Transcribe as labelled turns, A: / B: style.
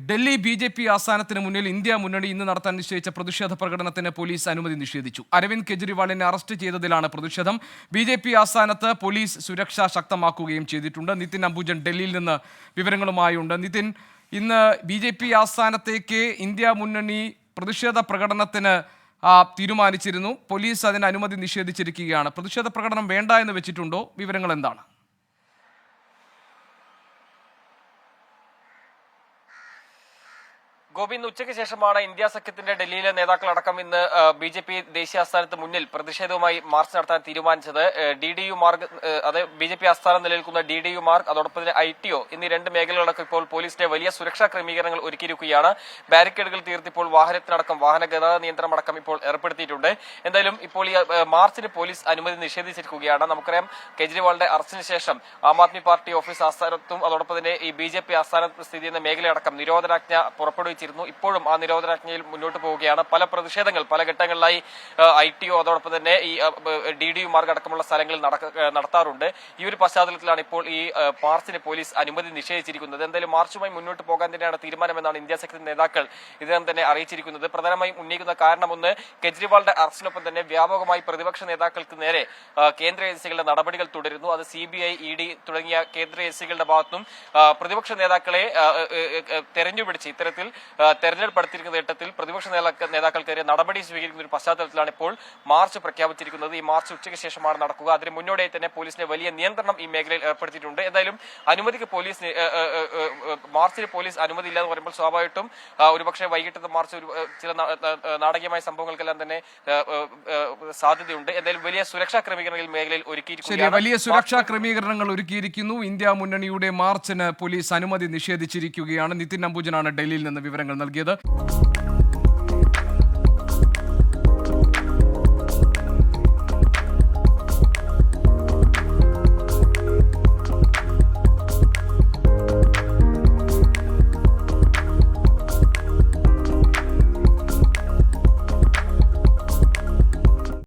A: Delhi BJP. ആസ്ഥാനത്തിന് മുന്നിൽ India മുന്നണി ഇന്ന് നടത്താൻ നിശ്ചയിച്ച പ്രതിഷേധ പ്രകടനത്തിന് പോലീസ് അനുമതി നിഷേധിച്ചു. അരവിന്ദ് കെജ്രിവാളിനെ അറസ്റ്റ് ചെയ്തതിലാണ് പ്രതിഷേധം. ബി.ജെ.പി. ആസ്ഥാനത്ത് പോലീസ് സുരക്ഷ ശക്തമാക്കുകയും ചെയ്തിട്ടുണ്ട്. നിതിൻ അംബുജൻ ഡൽഹിയിൽ നിന്ന് വിവരങ്ങളുമായുണ്ട്. നിതിൻ, ഇന്ന് ബി.ജെ.പി. ആസ്ഥാനത്തേക്ക് ഇന്ത്യ മുന്നണി പ്രതിഷേധ പ്രകടനത്തിന് തീരുമാനിച്ചിരുന്നു. പോലീസ് അതിന് അനുമതി നിഷേധിച്ചിരിക്കുകയാണ്. പ്രതിഷേധ പ്രകടനം വേണ്ട എന്ന് വെച്ചിട്ടുണ്ടോ? വിവരങ്ങൾ എന്താണ്?
B: ഗോപി, ഇന്ന് ഉച്ചയ്ക്ക് ശേഷമാണ് ഇന്ത്യ സഖ്യത്തിന്റെ ഡൽഹിയിലെ നേതാക്കളടക്കം ഇന്ന് ബി.ജെ.പി. ദേശീയ ആസ്ഥാനത്ത് മുന്നിൽ പ്രതിഷേധവുമായി മാർച്ച് നടത്താൻ തീരുമാനിച്ചത്. DDU മാർഗ്, അത് ബി.ജെ.പി. ആസ്ഥാനം നിലനിൽക്കുന്ന DDU മാർഗ്, അതോടൊപ്പം തന്നെ ITO എന്നീ രണ്ട് മേഖലകളടക്കം ഇപ്പോൾ പോലീസിന്റെ വലിയ സുരക്ഷാ ക്രമീകരണങ്ങൾ ഒരുക്കിയിരിക്കുകയാണ്. ബാരിക്കേഡുകൾ തീർത്തിപ്പോൾ വാഹനത്തിനടക്കം വാഹന ഗതാഗത നിയന്ത്രണം അടക്കം ഇപ്പോൾ ഏർപ്പെടുത്തിയിട്ടുണ്ട്. എന്തായാലും ഇപ്പോൾ ഈ മാർച്ചിന് പോലീസ് അനുമതി നിഷേധിച്ചിരിക്കുകയാണ്. നമുക്കറിയാം, കെജ്രിവാളിന്റെ അറസ്റ്റിന് ശേഷം ആം ആദ്മി പാർട്ടി ഓഫീസ് ആസ്ഥാനത്തും അതോടൊപ്പം തന്നെ ഈ ബി.ജെ.പി. ആസ്ഥാനത്ത് സ്ഥിതി ചെയ്യുന്ന മേഖലയടക്കം നിരോധനാജ്ഞ പുറപ്പെടുവിച്ചു. ഇപ്പോഴും ആ നിരോധനാജ്ഞയിൽ മുന്നോട്ട് പോവുകയാണ്. പല പ്രതിഷേധങ്ങൾ പല ഘട്ടങ്ങളിലായി ITO അതോടൊപ്പം തന്നെ ഈ DDU മാർഗ് അടക്കമുള്ള സ്ഥലങ്ങളിൽ നടത്താറുണ്ട്. ഈ ഒരു പശ്ചാത്തലത്തിലാണ് ഇപ്പോൾ ഈ മാർച്ചിന് പോലീസ് അനുമതി നിഷേധിച്ചിരിക്കുന്നത്. എന്തായാലും മാർച്ചുമായി മുന്നോട്ട് പോകാൻ തന്നെയാണ് തീരുമാനമെന്നാണ് ഇന്ത്യ സഖ്യത്തിന്റെ നേതാക്കൾ ഇതിനകം തന്നെ അറിയിച്ചിരിക്കുന്നത്. പ്രധാനമായും ഉന്നയിക്കുന്ന കാരണം ഒന്ന്, കെജ്രിവാളിന്റെ അറസ്റ്റിനൊപ്പം തന്നെ വ്യാപകമായി പ്രതിപക്ഷ നേതാക്കൾക്ക് നേരെ കേന്ദ്ര ഏജൻസികളുടെ നടപടികൾ തുടരുന്നു. അത് CBI, ED തുടങ്ങിയ കേന്ദ്ര ഏജൻസികളുടെ ഭാഗത്തും പ്രതിപക്ഷ നേതാക്കളെ തെരഞ്ഞുപിടിച്ച് ഇത്തരത്തിൽ തെരഞ്ഞെടുപ്പ് അടുത്തിരിക്കുന്ന ഘട്ടത്തിൽ പ്രതിപക്ഷ നേതാക്കൾക്കെതിരെ നടപടി സ്വീകരിക്കുന്ന ഒരു പശ്ചാത്തലത്തിലാണ് ഇപ്പോൾ മാർച്ച് പ്രഖ്യാപിച്ചിരിക്കുന്നത്. ഈ മാർച്ച് ഉച്ചയ്ക്ക് ശേഷമാണ് നടക്കുക. അതിന് മുന്നോടിയായി തന്നെ പോലീസിന്റെ വലിയ നിയന്ത്രണം ഈ മേഖലയിൽ ഏർപ്പെടുത്തിയിട്ടുണ്ട്. എന്തായാലും മാർച്ചിന് പോലീസ് അനുമതി ഇല്ല എന്ന് പറയുമ്പോൾ സ്വാഭാവികമായിട്ടും ഒരുപക്ഷെ വൈകിട്ടത്തെ മാർച്ച് ചില നാടകീയമായ സംഭവങ്ങൾക്കെല്ലാം തന്നെ സാധ്യതയുണ്ട്. എന്തായാലും വലിയ സുരക്ഷാ ക്രമീകരണങ്ങൾ മേഖലയിൽ ഒരുക്കിയിരിക്കുന്നു.
A: വലിയ സുരക്ഷാ ക്രമീകരണങ്ങൾ ഒരുക്കിയിരിക്കുന്നു. ഇന്ത്യ മുന്നണിയുടെ മാർച്ചിന് പോലീസ് അനുമതി നിഷേധിച്ചിരിക്കുകയാണ്. നിതിൻ അംബുജനാണ് ഡൽഹിയിൽ നിന്ന് വിവരങ്ങൾ നൽകിയത്.